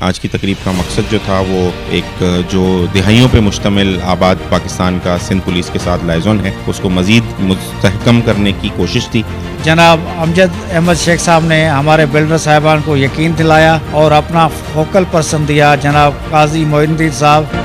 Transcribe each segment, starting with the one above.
आज की तकरीब का मकसद जो था वो एक जो दिहाइयों पे मुश्तमिल आबाद पाकिस्तान का सिंध पुलिस के साथ लाइजॉन है उसको मज़ीद मुस्तहकम करने की कोशिश थी। जनाब अमजद अहमद शेख साहब ने हमारे बिल्डर साहिबान को यकीन दिलाया और अपना फोकल पर्सन दिया जनाब काजी मोइनुद्दीन साहब।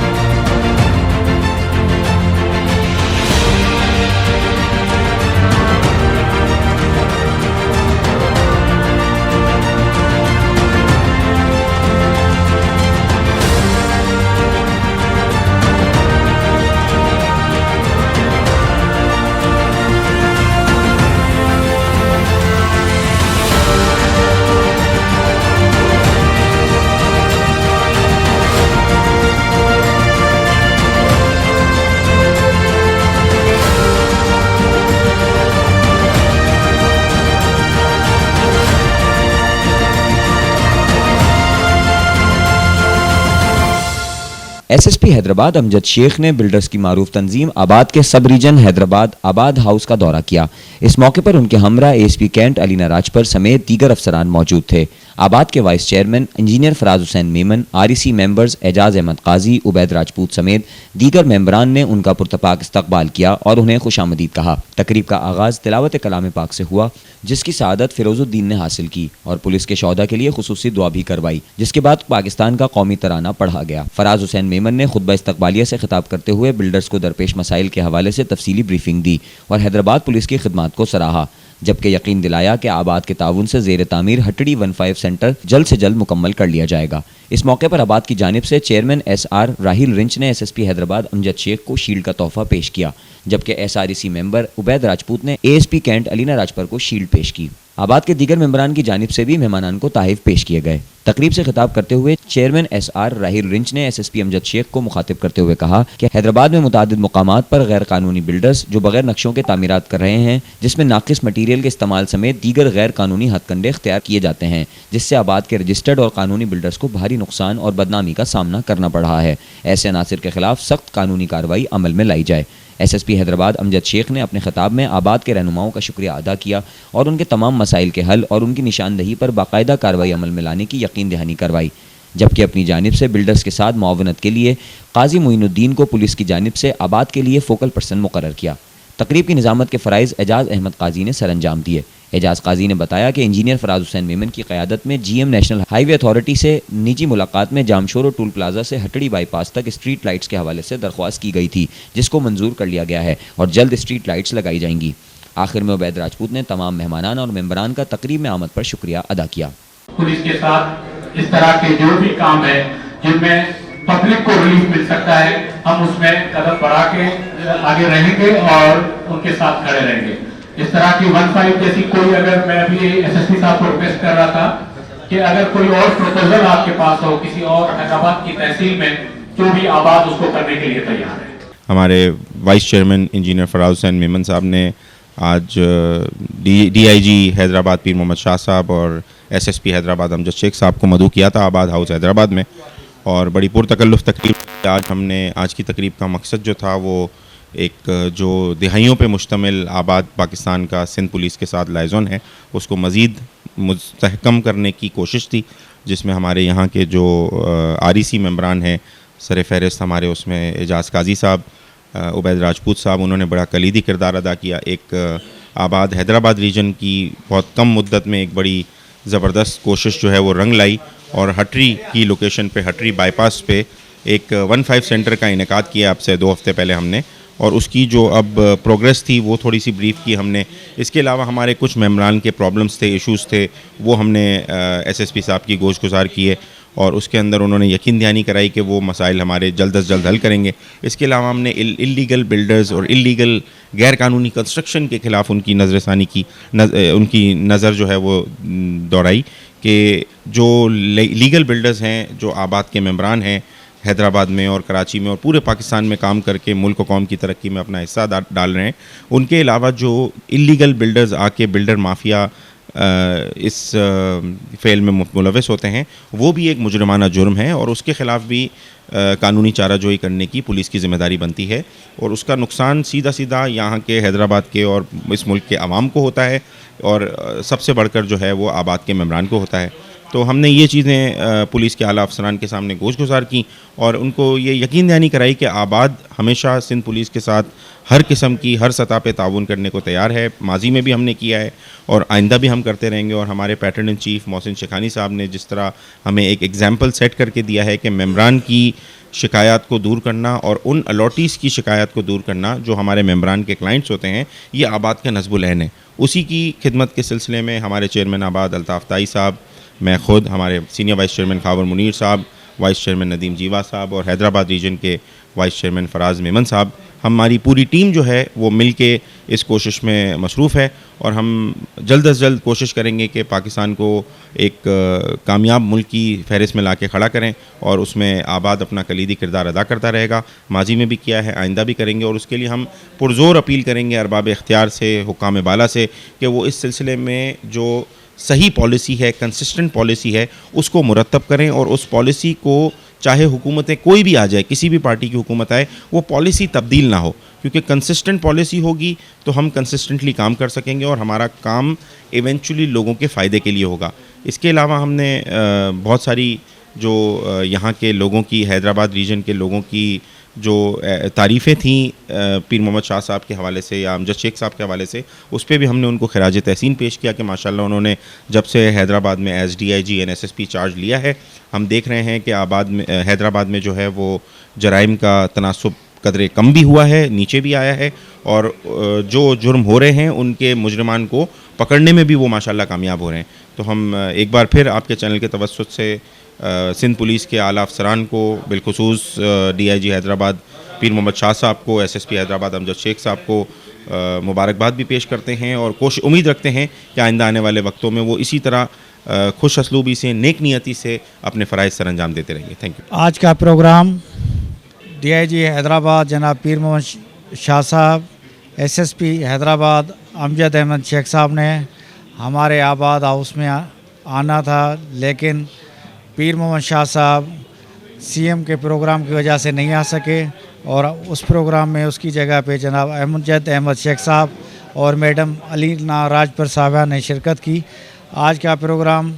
एसएसपी हैदराबाद अमजद शेख ने बिल्डर्स की मारूफ तंजीम आबाद के सब रीजन हैदराबाद आबाद हाउस का दौरा किया। इस मौके पर उनके हमरा एएसपी कैंट अलीना राजपर समेत दीगर अफसरान मौजूद थे। आबाद के vice chairman engineer Faraz Hussain Memon, REC members Ejaz Ahmed Qazi, Ubaid Rajput समेत दीगर मेंबरान ने उनका पुरतपाक इस्तकबाल किया और उन्हें खुशामदीद कहा। तकरीब का आगाज तिलावत कलाम पाक से हुआ जिसकी सआदत फिरोजुद्दीन ने हासिल की और पुलिस के शौदा के लिए खुसूसी दुआ भी करवाई, जिसके बाद पाकिस्तान का कौमी तराना पढ़ा गया। फराज हुसैन मेमन ने खुतबा इस्तकबालिया से खिताब करते हुए बिल्डर्स को दरपेश मसाइल के हवाले से तफसीली ब्रीफिंग दी और हैदराबाद पुलिस की खिदमत को सराहा, जबकि यकीन दिलाया कि आबाद के ताउन से ज़ेर तामीर हटड़ी 15 सेंटर जल्द से जल्द मुकम्मल कर लिया जाएगा। इस मौके पर आबाद की जानिब से चेयरमैन SR राहिल रिंच ने एसएसपी हैदराबाद अमजद शेख को शील्ड का तोहफा पेश किया, जबकि SREC मेंबर उबैद राजपूत ने ASP कैंट अलीना राजपर को शील्ड पेश की। आबाद के दीगर मेंबरान की जानिब से भी मेहमानान को ताहिफ पेश किए गए। तकरीब से खिताब करते हुए चेयरमैन SR राहिल रिंच ने एसएसपी अमजद शेख को मुखातिब करते हुए कहा कि हैदराबाद में मुतादिद मुकामात पर गैर कानूनी बिल्डर्स जो बगैर नक्शों के तामीरात कर रहे हैं, जिसमें नाकिस मटीरियल के इस्तेमाल समेत दीगर गैर कानूनी हथकंडे इख्तियार किए जाते हैं, जिससे आबाद के रजिस्टर्ड और कानूनी बिल्डर्स को भारी नुकसान और बदनामी का सामना करना पड़ रहा है। ऐसे अनासिर के खिलाफ सख्त कानूनी कार्रवाई अमल में लाई जाए। एसएसपी हैदराबाद अमजद शेख ने अपने खिताब में आबाद के रहनुमाओं का शुक्रिया अदा किया और उनके तमाम मसाइल के हल और उनकी निशानदही पर बाकायदा कार्रवाई अमल में लाने की यकीन दहानी करवाई, जबकि अपनी जानिब से बिल्डर्स के साथ मुआवनत के लिए काजी मोइनुद्दीन को पुलिस की जानिब से आबाद के लिए फोकल पर्सन मुकर्रर किया। तकरीब की निज़ामत के फ़राइज़ एजाज अहमद काजी ने सर अंजाम दिए। एजाज काजी ने बताया कि इंजीनियर फराज हुसैन मेमन की क़यादत में GM नेशनल हाईवे अथॉरिटी से निजी मुलाकात में जामशोर टूल प्लाजा से हटड़ी बाईपास तक स्ट्रीट लाइट्स के हवाले से दरख्वास्त की गई थी, जिसको मंजूर कर लिया गया है और जल्द स्ट्रीट लाइट्स लगाई जाएंगी। आखिर में उबैद राजपूत ने तमाम मेहमानान और मेंबरान का तकरीब में आमद पर शुक्रिया अदा किया। पुलिस के साथ इस तरह के जो भी काम है जिनमें पब्लिक को रिलीफ मिल सकता है, हम उसमें कदम बढ़ा के आगे रहेंगे और उनके साथ खड़े रहेंगे। इस तरह की 15 जैसी कोई, अगर मैं अभी एसएसपी साहब को रिक्वेस्ट कर रहा था कि अगर कोई और प्रपोजल आपके पास हो किसी और हैदराबाद की तहसील में, तो भी आबाद उसको करने के लिए तैयार है। हमारे vice chairman engineer Faraz Hussain Memon साहब ने आज DIG हैदराबाद पीर मोहम्मद शाह साहब और SSP हैदराबाद अमजद शेख साहब को मदऊ किया था आबाद हाउस हैदराबाद में, और बड़ी पुरतकल्लुफ़ तकरीब। आज की तकरीब का मकसद जो था वो एक जो दिहाइयों पे मुश्तमिल आबाद पाकिस्तान का सिंध पुलिस के साथ लाइजॉन है उसको मज़ीद मुस्तहकम करने की कोशिश थी, जिसमें हमारे यहाँ के जो REC मेंबरान हैं सर फहरिस्त हमारे उसमें एजाज काजी साहब, उबैद राजपूत साहब, उन्होंने बड़ा कलीदी किरदार अदा किया। एक आबाद हैदराबाद रीजन की बहुत कम मुद्दत में एक बड़ी ज़बरदस्त कोशिश जो है वो रंग लाई और हटरी की लोकेशन पे हटरी बाईपास पे एक 15 सेंटर का इनेकाद किया अब से 2 हफ्ते पहले हमने, और उसकी जो अब प्रोग्रेस थी वो थोड़ी सी ब्रीफ की हमने। इसके अलावा हमारे कुछ मेंबरान के प्रॉब्लम्स थे, इश्यूज़ थे, वो हमने SSP साहब की गोशगुजार किए और उसके अंदर उन्होंने यकीन दहानी कराई कि वो मसाइल हमारे जल्द अज जल्द हल करेंगे। इसके अलावा हमने इल्लीगल बिल्डर्स और इल्लीगल गैर कानूनी कंस्ट्रक्शन के ख़िलाफ़ उनकी नज़रसानी की, उनकी नज़र जो है वो दोहराई कि जो लीगल बिल्डर्स हैं, जो आबाद के मेंबरान हैं हैदराबाद में और कराची में और पूरे पाकिस्तान में काम करके मुल्क कौम की तरक्की में अपना हिस्सा डाल रहे हैं, उनके अलावा जो इल्लीगल बिल्डर्स आके बिल्डर माफिया इस फ़ेल में मुलविस होते हैं, वो भी एक मुजरमाना जुर्म है और उसके ख़िलाफ़ भी कानूनी चाराजोई करने की पुलिस की ज़िम्मेदारी बनती है और उसका नुकसान सीधा सीधा यहाँ के हैदराबाद के और इस मुल्क के अवाम को होता है और सबसे बढ़कर जो है वो आबाद के मेंबरान को होता है। तो हमने ये चीज़ें पुलिस के आला अफसरान के सामने गोशगुजार की और उनको ये यकीन दहानी कराई कि आबाद हमेशा सिंध पुलिस के साथ हर किस्म की हर सतह पे ताउन करने को तैयार है। माजी में भी हमने किया है और आइंदा भी हम करते रहेंगे। और हमारे pattern in chief Mohsin Shekhani साहब ने जिस तरह हमें एक एग्जाम्पल सेट करके दिया है कि मेम्बरान की शिकायत को दूर करना और उन अलॉटीज़ की शिकायत को दूर करना जो हमारे मेम्बरान के क्लाइंट्स होते हैं, ये आबाद का नस्बुल ऐन है। उसी की खिदमत के सिलसिले में हमारे चेयरमैन आबाद अल्ताफ़ ताई साहब, मैं ख़ुद, हमारे senior vice chairman Khawar Munir साहब, वाइस चेयरमैन नदीम जीवा साहब और हैदराबाद रीजन के वाइस चेयरमैन फराज मेमन साहब, हमारी पूरी टीम जो है वो मिल के इस कोशिश में मसरूफ़ है। और हम जल्द अज़ जल्द कोशिश करेंगे कि पाकिस्तान को एक कामयाब मुल्क की फहरिस्त में ला के खड़ा करें और उसमें आबाद अपना कलीदी किरदार अदा करता रहेगा। माजी में भी किया है, आइंदा भी करेंगे। और उसके लिए हम पुरज़ोर अपील करेंगे अरबाब इख्तियार से, हुक्काम बाला से कि वो इस सिलसिले में जो सही पॉलिसी है, कंसिस्टेंट पॉलिसी है, उसको मुरतब करें और उस पॉलिसी को चाहे हुकूमतें कोई भी आ जाए, किसी भी पार्टी की हुकूमत आए, वो पॉलिसी तब्दील ना हो। क्योंकि कंसिस्टेंट पॉलिसी होगी तो हम कंसिस्टेंटली काम कर सकेंगे और हमारा काम इवेंचुअली लोगों के फ़ायदे के लिए होगा। इसके अलावा हमने बहुत सारी जो यहाँ के लोगों की, हैदराबाद रीजन के लोगों की जो तारीफ़ें थीं पीर मोहम्मद शाह साहब के हवाले से या अमजद शेख साहब के हवाले से, उस पर भी हमने उनको खिराज तहसीन पेश किया कि माशाल्लाह उन्होंने जब से हैदराबाद में एस DIG NSSP चार्ज लिया है, हम देख रहे हैं कि हैदराबाद में जो है वो जराइम का तनासुब कदरे कम भी हुआ है, नीचे भी आया है और जो जुर्म हो रहे हैं उनके मुजरिमान को पकड़ने में भी वो माशाल्लाह कामयाब हो रहे हैं। तो हम एक बार फिर आपके चैनल के तवस्सुत से सिंध पुलिस के आला अफसरान को, बिलखुसूस DIG हैदराबाद पीर मोहम्मद शाह साहब को, SSP हैदराबाद अमजद शेख साहब को मुबारकबाद भी पेश करते हैं और उम्मीद रखते हैं कि आइंदा आने वाले वक्तों में वो इसी तरह खुश असलूबी से, नेक नियति से अपने फ़राइज़ सर अंजाम देते रहेंगे। Thank you. आज का प्रोग्राम DIG हैदराबाद जनाब पीर मोहम्मद शाह साहब, SSP हैदराबाद अमजद अहमद शेख साहब ने हमारे आबाद हाउस में आना था, लेकिन पीर मोहम्मद शाह साहब CM के प्रोग्राम की वजह से नहीं आ सके और उस प्रोग्राम में उसकी जगह पे जनाब अमजद अहमद शेख साहब और मैडम अलीना राजपर साहबा ने शिरकत की। आज का प्रोग्राम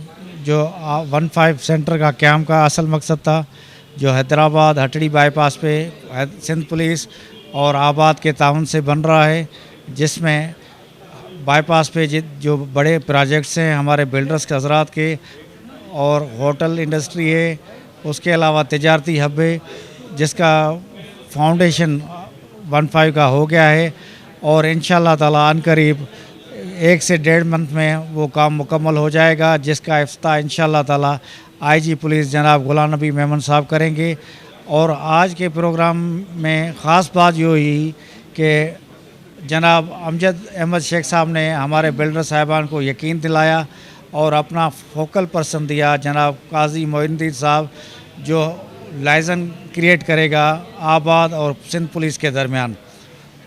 जो 15 सेंटर का क़याम का असल मकसद था, जो हैदराबाद हटड़ी बाईपास पे सिंध पुलिस और आबाद के ताउन से बन रहा है, जिसमें बाईपास पे जो बड़े प्रोजेक्ट्स हैं हमारे बिल्डर्स के हज़रात के और होटल इंडस्ट्री है, उसके अलावा तिजारती हब है जिसका फाउंडेशन 15 का हो गया है और इंशाअल्लाह ताला अनकरीब 1 से 1.5 मंथ में वो काम मुकम्मल हो जाएगा, जिसका इफ्तिताह इंशाअल्लाह ताला IG पुलिस जनाब गुलाम नबी मेमन साहब करेंगे। और आज के प्रोग्राम में ख़ास बात ये हुई कि जनाब अमजद अहमद शेख साहब ने हमारे बिल्डर साहिबान को यकीन दिलाया और अपना फोकल पर्सन दिया जनाब काजी मोइनुद्दीन साहब, जो लाइजन क्रिएट करेगा आबाद और सिंध पुलिस के दरमियान।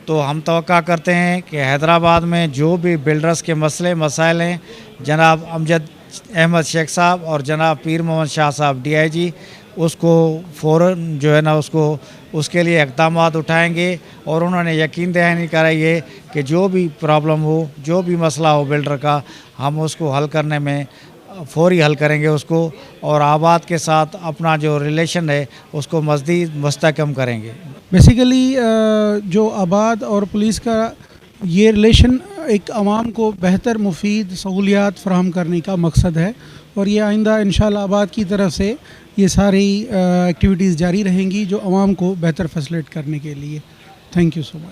तो हम तवक्का करते हैं कि हैदराबाद में जो भी बिल्डर्स के मसले मसाइल हैं, जनाब अमजद अहमद शेख साहब और जनाब पीर मोहम्मद शाह साहब DIG उसको फ़ौरन जो है ना उसके लिए इक़दाम उठाएंगे और उन्होंने यकीन दहानी कराई है कि जो भी प्रॉब्लम हो, जो भी मसला हो बिल्डर का, हम उसको हल करने में फौरी हल करेंगे उसको और आबाद के साथ अपना जो रिलेशन है उसको मज़ीद मुस्तहकम करेंगे। बेसिकली जो आबाद और पुलिस का ये रिलेशन एक आवाम को बेहतर मुफीद सहूलियात फ़राहम करने का मकसद है और ये आइंदा इंशाअल्लाह आबाद की तरफ से ये सारी एक्टिविटीज़ जारी रहेंगी जो आवाम को बेहतर फैसिलिटेट करने के लिए। Thank you so much.